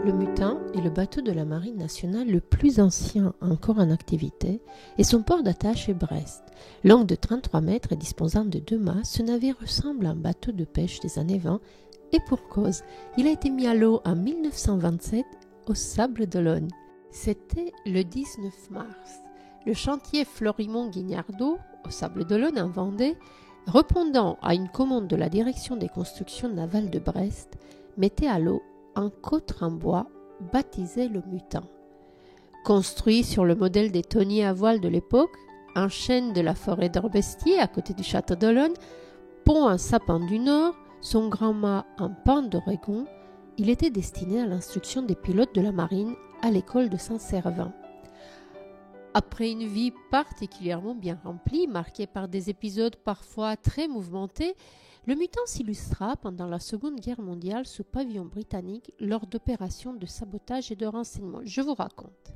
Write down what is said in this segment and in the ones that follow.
Le Mutin est le bateau de la Marine nationale le plus ancien encore en activité et son port d'attache est Brest. Long de 33 mètres et disposant de 2 mâts, ce navire ressemble à un bateau de pêche des années 20 et pour cause, il a été mis à l'eau en 1927 aux Sables d'Olonne. C'était le 19 mars. Le chantier Florimond-Guignardot, aux Sables d'Olonne en Vendée, répondant à une commande de la direction des constructions navales de Brest, mettait à l'eau un cotre en bois baptisé le Mutin. Construit sur le modèle des tonniers à voile de l'époque, un chêne de la forêt d'Orbestier à côté du château d'Olonne, pont en sapin du Nord, son grand mât en pente d'Oregon, il était destiné à l'instruction des pilotes de la marine à l'école de Saint-Servant. Après une vie particulièrement bien remplie, marquée par des épisodes parfois très mouvementés, le Mutin s'illustra pendant la Seconde Guerre mondiale sous pavillon britannique lors d'opérations de sabotage et de renseignement. Je vous raconte.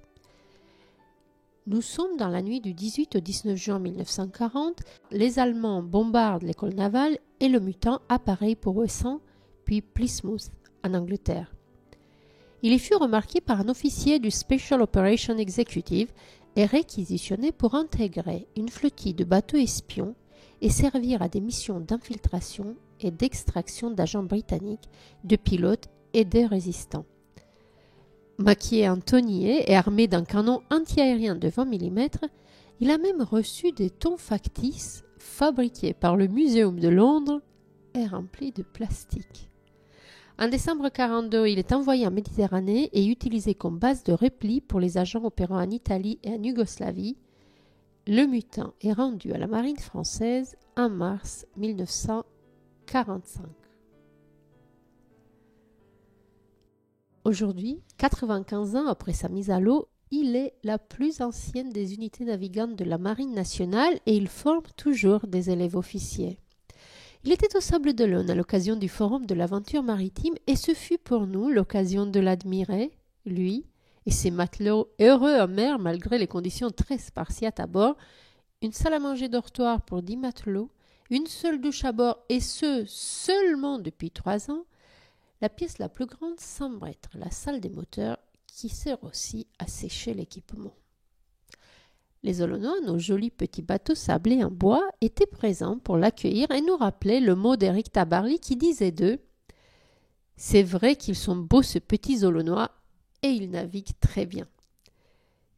Nous sommes dans la nuit du 18 au 19 juin 1940. Les Allemands bombardent l'école navale et le Mutin appareille pour Ouessant, puis Plymouth, en Angleterre. Il y fut remarqué par un officier du Special Operations Executive et réquisitionné pour intégrer une flottille de bateaux espions et servir à des missions d'infiltration et d'extraction d'agents britanniques, de pilotes et de résistants. Maquillé en tonnier et armé d'un canon antiaérien de 20 mm, il a même reçu des tons factices fabriqués par le Muséum de Londres et remplis de plastique. En décembre 1942, il est envoyé en Méditerranée et utilisé comme base de repli pour les agents opérant en Italie et en Yougoslavie. Le Mutin est rendu à la marine française en mars 1945. Aujourd'hui, 95 ans après sa mise à l'eau, il est la plus ancienne des unités navigantes de la marine nationale et il forme toujours des élèves officiers. Il était aux Sables d'Olonne à l'occasion du Forum de l'aventure maritime et ce fut pour nous l'occasion de l'admirer, lui et ses matelots heureux en mer malgré les conditions très spartiates à bord, une salle à manger dortoir pour 10 matelots, une seule douche à bord et ce seulement depuis 3 ans, la pièce la plus grande semble être la salle des moteurs qui sert aussi à sécher l'équipement. Les Olonnois, nos jolis petits bateaux sablés en bois, étaient présents pour l'accueillir et nous rappelaient le mot d'Éric Tabarly qui disait d'eux « C'est vrai qu'ils sont beaux ces petits Olonnois et ils naviguent très bien. »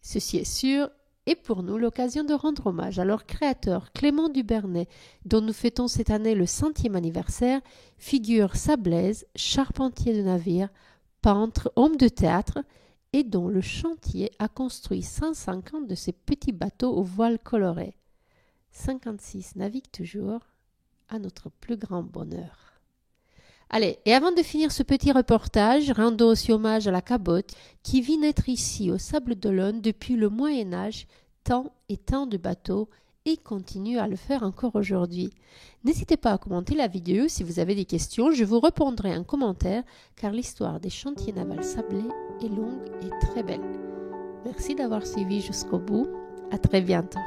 Ceci est sûr et pour nous l'occasion de rendre hommage à leur créateur Clément Dubernay, dont nous fêtons cette année le 100e anniversaire, figure sablaise, charpentier de navire, peintre, homme de théâtre, et dont le chantier a construit 150 de ces petits bateaux aux voiles colorées. 56 naviguent toujours, à notre plus grand bonheur. Allez, et avant de finir ce petit reportage, rendons aussi hommage à la cabote qui vit naître ici, au Sables d'Olonne, depuis le Moyen-Âge, tant et tant de bateaux, et continue à le faire encore aujourd'hui. N'hésitez pas à commenter la vidéo si vous avez des questions, je vous répondrai en commentaire, car l'histoire des chantiers navals sablés est longue et très belle. Merci d'avoir suivi jusqu'au bout, à très bientôt.